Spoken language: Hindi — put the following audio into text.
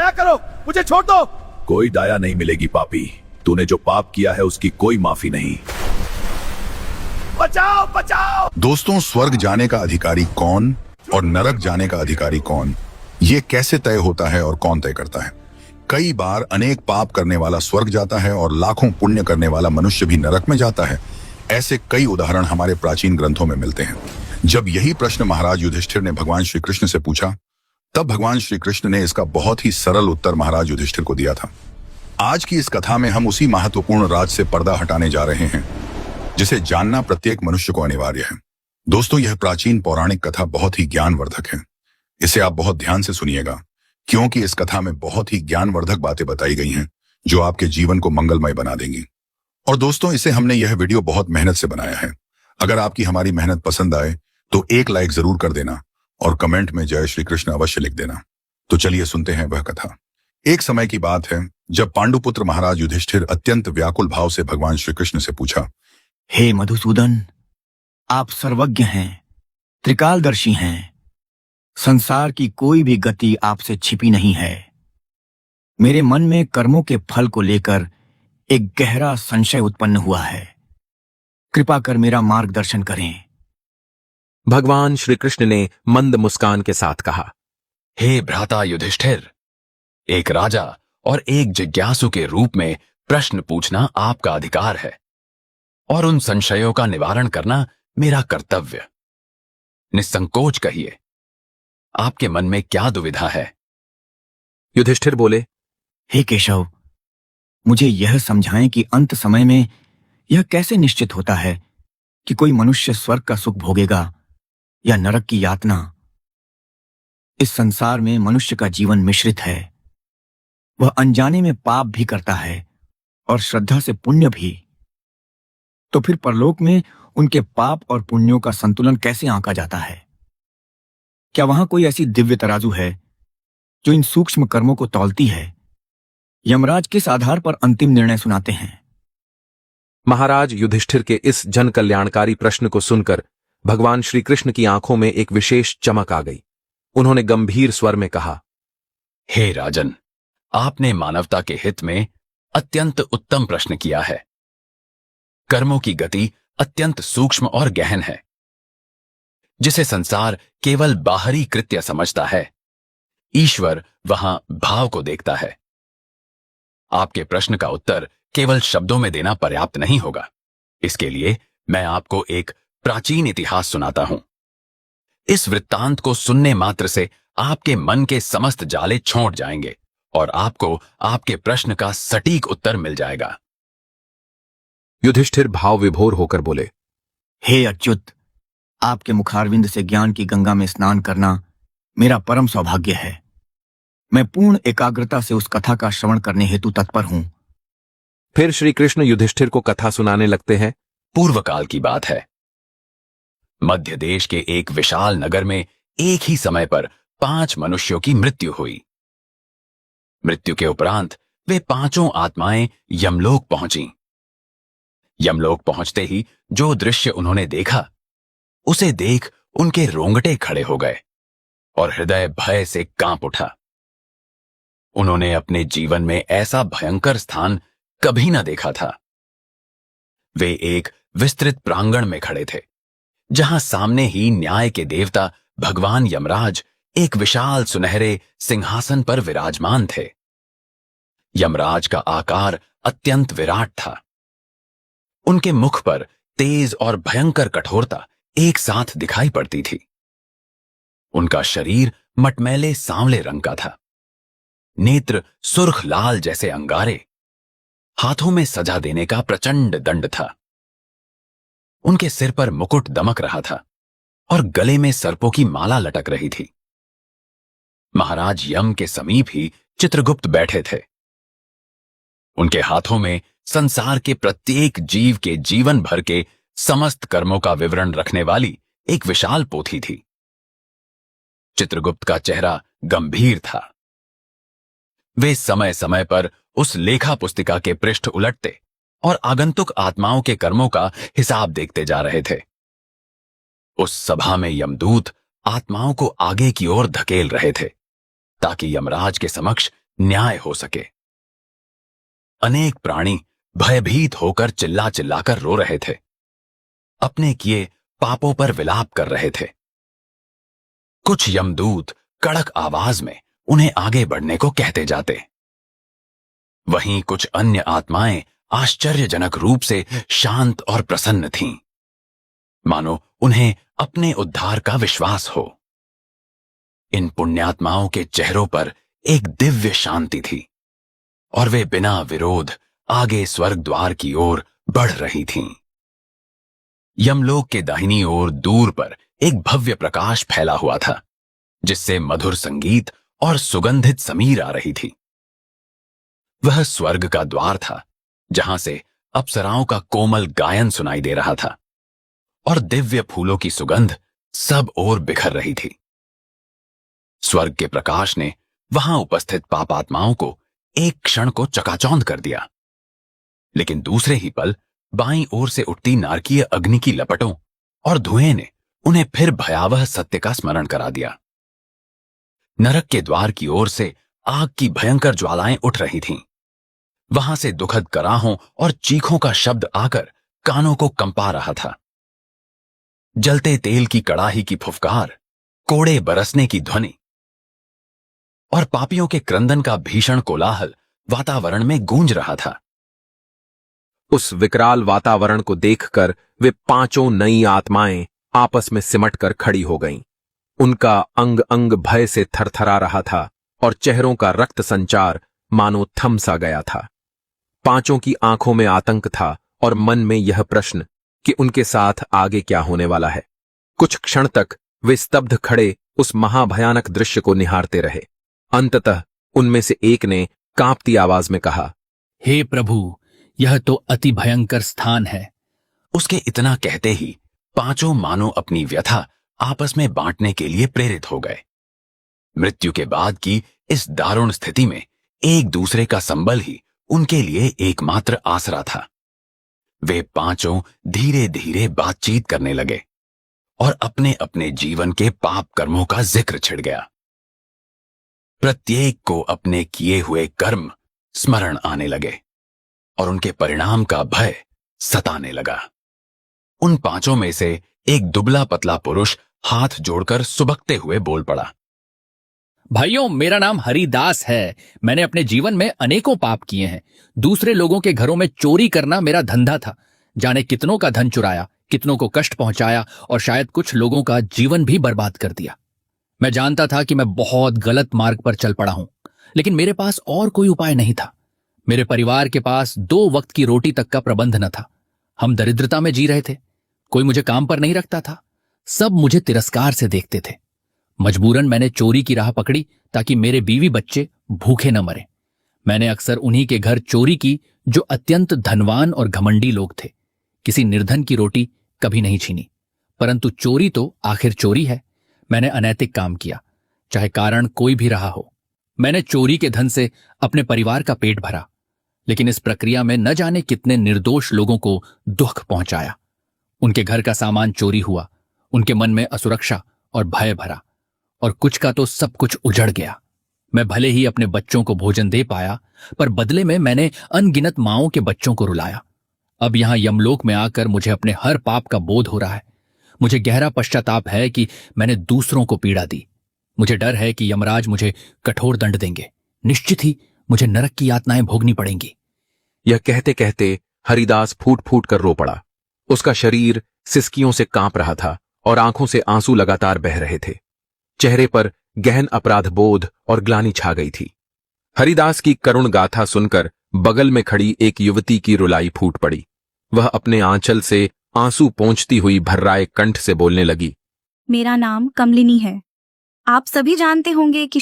दया करो, मुझे छोड़ दो। कोई दया नहीं मिलेगी पापी, तूने जो पाप किया है उसकी कोई माफी नहीं। बचाओ बचाओ। दोस्तों, स्वर्ग जाने का अधिकारी कौन और नरक जाने का अधिकारी कौन, ये कैसे तय होता है और कौन तय करता है? कई बार अनेक पाप करने वाला स्वर्ग जाता है और लाखों पुण्य करने वाला मनुष्य भी नरक में जाता है। ऐसे कई उदाहरण हमारे प्राचीन ग्रंथों में मिलते हैं। जब यही प्रश्न महाराज युधिष्ठिर ने भगवान श्री कृष्ण से पूछा, तब भगवान श्री कृष्ण ने इसका बहुत ही सरल उत्तर महाराज युधिष्ठिर को दिया था। आज की इस कथा में हम उसी महत्वपूर्ण राज से पर्दा हटाने जा रहे हैं जिसे जानना प्रत्येक मनुष्य को अनिवार्य है। दोस्तों, यह प्राचीन पौराणिक कथा बहुत ही ज्ञानवर्धक है। इसे आप बहुत ध्यान से सुनिएगा, क्योंकि इस कथा में बहुत ही ज्ञानवर्धक बातें बताई गई हैं जो आपके जीवन को मंगलमय बना देंगी। और दोस्तों, इसे हमने यह वीडियो बहुत मेहनत से बनाया है। अगर आपकी हमारी मेहनत पसंद आए तो एक लाइक जरूर कर देना और कमेंट में जय श्री कृष्ण अवश्य लिख देना। तो चलिए सुनते हैं वह कथा। एक समय की बात है जब पांडुपुत्र महाराज युधिष्ठिर अत्यंत व्याकुल भाव से भगवान श्री कृष्ण से पूछा, हे मधुसूदन, आप सर्वज्ञ हैं, त्रिकालदर्शी हैं। संसार की कोई भी गति आपसे छिपी नहीं है। मेरे मन में कर्मों के फल को लेकर एक गहरा संशय उत्पन्न हुआ है। कृपा कर मेरा मार्गदर्शन करें। भगवान श्री कृष्ण ने मंद मुस्कान के साथ कहा, हे भ्राता युधिष्ठिर, एक राजा और एक जिज्ञासु के रूप में प्रश्न पूछना आपका अधिकार है और उन संशयों का निवारण करना मेरा कर्तव्य। निसंकोच कहिए, आपके मन में क्या दुविधा है? युधिष्ठिर बोले, हे केशव, मुझे यह समझाएं कि अंत समय में यह कैसे निश्चित होता है कि कोई मनुष्य स्वर्ग का सुख भोगेगा या नरक की यातना। इस संसार में मनुष्य का जीवन मिश्रित है। वह अनजाने में पाप भी करता है और श्रद्धा से पुण्य भी। तो फिर परलोक में उनके पाप और पुण्यों का संतुलन कैसे आंका जाता है? क्या वहां कोई ऐसी दिव्य तराजू है जो इन सूक्ष्म कर्मों को तौलती है? यमराज किस आधार पर अंतिम निर्णय सुनाते हैं? महाराज युधिष्ठिर के इस जन कल्याणकारी प्रश्न को सुनकर भगवान श्री कृष्ण की आंखों में एक विशेष चमक आ गई। उन्होंने गंभीर स्वर में कहा, हे राजन, आपने मानवता के हित में अत्यंत उत्तम प्रश्न किया है। कर्मों की गति अत्यंत सूक्ष्म और गहन है। जिसे संसार केवल बाहरी कृत्य समझता है, ईश्वर वहां भाव को देखता है। आपके प्रश्न का उत्तर केवल शब्दों में देना पर्याप्त नहीं होगा। इसके लिए मैं आपको एक प्राचीन इतिहास सुनाता हूं। इस वृत्तांत को सुनने मात्र से आपके मन के समस्त जाले छोड़ जाएंगे और आपको आपके प्रश्न का सटीक उत्तर मिल जाएगा। युधिष्ठिर भाव विभोर होकर बोले, हे अच्युत, आपके मुखारविंद से ज्ञान की गंगा में स्नान करना मेरा परम सौभाग्य है। मैं पूर्ण एकाग्रता से उस कथा का श्रवण करने हेतु तत्पर हूं। फिर श्री कृष्ण युधिष्ठिर को कथा सुनाने लगते हैं। पूर्व काल की बात है। मध्य देश के एक विशाल नगर में एक ही समय पर 5 मनुष्यों की मृत्यु हुई। मृत्यु के उपरांत वे पांचों आत्माएं यमलोक पहुंची। यमलोक पहुंचते ही जो दृश्य उन्होंने देखा, उसे देख उनके रोंगटे खड़े हो गए और हृदय भय से कांप उठा। उन्होंने अपने जीवन में ऐसा भयंकर स्थान कभी न देखा था। वे एक विस्तृत प्रांगण में खड़े थे, जहां सामने ही न्याय के देवता भगवान यमराज एक विशाल सुनहरे सिंहासन पर विराजमान थे। यमराज का आकार अत्यंत विराट था। उनके मुख पर तेज और भयंकर कठोरता एक साथ दिखाई पड़ती थी। उनका शरीर मटमैले सांवले रंग का था। नेत्र सुर्ख लाल जैसे अंगारे। हाथों में सजा देने का प्रचंड दंड था। उनके सिर पर मुकुट दमक रहा था और गले में सर्पों की माला लटक रही थी। महाराज यम के समीप ही चित्रगुप्त बैठे थे। उनके हाथों में संसार के प्रत्येक जीव के जीवन भर के समस्त कर्मों का विवरण रखने वाली एक विशाल पोथी थी। चित्रगुप्त का चेहरा गंभीर था। वे समय समय पर उस लेखा पुस्तिका के पृष्ठ उलटते और आगंतुक आत्माओं के कर्मों का हिसाब देखते जा रहे थे। उस सभा में यमदूत आत्माओं को आगे की ओर धकेल रहे थे ताकि यमराज के समक्ष न्याय हो सके। अनेक प्राणी भयभीत होकर चिल्ला चिल्लाकर रो रहे थे, अपने किए पापों पर विलाप कर रहे थे। कुछ यमदूत कड़क आवाज में उन्हें आगे बढ़ने को कहते जाते, वहीं कुछ अन्य आत्माएं आश्चर्यजनक रूप से शांत और प्रसन्न थीं, मानो उन्हें अपने उद्धार का विश्वास हो। इन पुण्यात्माओं के चेहरों पर एक दिव्य शांति थी और वे बिना विरोध आगे स्वर्ग द्वार की ओर बढ़ रही थीं। यमलोक के दाहिनी ओर दूर पर एक भव्य प्रकाश फैला हुआ था, जिससे मधुर संगीत और सुगंधित समीर आ रही थी। वह स्वर्ग का द्वार था, जहां से अप्सराओं का कोमल गायन सुनाई दे रहा था और दिव्य फूलों की सुगंध सब ओर बिखर रही थी। स्वर्ग के प्रकाश ने वहां उपस्थित पापात्माओं को एक क्षण को चकाचौंध कर दिया, लेकिन दूसरे ही पल बाईं ओर से उठती नारकीय अग्नि की लपटों और धुएं ने उन्हें फिर भयावह सत्य का स्मरण करा दिया। नरक के द्वार की ओर से आग की भयंकर ज्वालाएं उठ रही थीं। वहां से दुखद कराहों और चीखों का शब्द आकर कानों को कंपा रहा था। जलते तेल की कड़ाही की फुफकार, कोड़े बरसने की ध्वनि और पापियों के क्रंदन का भीषण कोलाहल वातावरण में गूंज रहा था। उस विकराल वातावरण को देखकर वे पांचों नई आत्माएं आपस में सिमटकर खड़ी हो गईं। उनका अंग अंग भय से थरथरा रहा था और चेहरों का रक्त संचार मानो थम सा गया था। पांचों की आंखों में आतंक था और मन में यह प्रश्न कि उनके साथ आगे क्या होने वाला है। कुछ क्षण तक वे स्तब्ध खड़े उस महाभयानक दृश्य को निहारते रहे। अंततः उनमें से एक ने कांपती आवाज में कहा, हे प्रभु, यह तो अति भयंकर स्थान है। उसके इतना कहते ही पांचों मानो अपनी व्यथा आपस में बांटने के लिए प्रेरित हो गए। मृत्यु के बाद की इस दारुण स्थिति में एक दूसरे का संबल ही उनके लिए एकमात्र आसरा था। वे पांचों धीरे धीरे बातचीत करने लगे और अपने अपने जीवन के पाप कर्मों का जिक्र छिड़ गया। प्रत्येक को अपने किए हुए कर्म स्मरण आने लगे और उनके परिणाम का भय सताने लगा। उन पांचों में से एक दुबला पतला पुरुष हाथ जोड़कर सुबकते हुए बोल पड़ा, भाइयों, मेरा नाम हरिदास है। मैंने अपने जीवन में अनेकों पाप किए हैं। दूसरे लोगों के घरों में चोरी करना मेरा धंधा था। जाने कितनों का धन चुराया, कितनों को कष्ट पहुंचाया और शायद कुछ लोगों का जीवन भी बर्बाद कर दिया। मैं जानता था कि मैं बहुत गलत मार्ग पर चल पड़ा हूं, लेकिन मेरे पास और कोई उपाय नहीं था। मेरे परिवार के पास 2 वक्त की रोटी तक का प्रबंध न था। हम दरिद्रता में जी रहे थे। कोई मुझे काम पर नहीं रखता था। सब मुझे तिरस्कार से देखते थे। मजबूरन मैंने चोरी की राह पकड़ी ताकि मेरे बीवी बच्चे भूखे न मरे। मैंने अक्सर उन्हीं के घर चोरी की जो अत्यंत धनवान और घमंडी लोग थे। किसी निर्धन की रोटी कभी नहीं छीनी, परंतु चोरी तो आखिर चोरी है। मैंने अनैतिक काम किया, चाहे कारण कोई भी रहा हो। मैंने चोरी के धन से अपने परिवार का पेट भरा, लेकिन इस प्रक्रिया में न जाने कितने निर्दोष लोगों को दुख पहुंचाया। उनके घर का सामान चोरी हुआ, उनके मन में असुरक्षा और भय भरा, और कुछ का तो सब कुछ उजड़ गया। मैं भले ही अपने बच्चों को भोजन दे पाया, पर बदले में मैंने अनगिनत माओं के बच्चों को रुलाया। अब यहां यमलोक में आकर मुझे अपने हर पाप का बोध हो रहा है। मुझे गहरा पश्चाताप है कि मैंने दूसरों को पीड़ा दी। मुझे डर है कि यमराज मुझे कठोर दंड देंगे। निश्चित ही मुझे नरक की यातनाएं भोगनी पड़ेंगी। यह कहते कहते हरिदास फूट फूट कर रो पड़ा। उसका शरीर सिसकियों से कांप रहा था और आंखों से आंसू लगातार बह रहे थे। चेहरे पर गहन अपराध बोध और ग्लानि छा गई थी। हरिदास की करुण गाथा सुनकर बगल में खड़ी एक युवती की रुलाई फूट पड़ी। वह अपने आंचल से आंसू पोंछती हुई भर्राए कंठ से बोलने लगी, मेरा नाम कमलिनी है। आप सभी जानते होंगे कि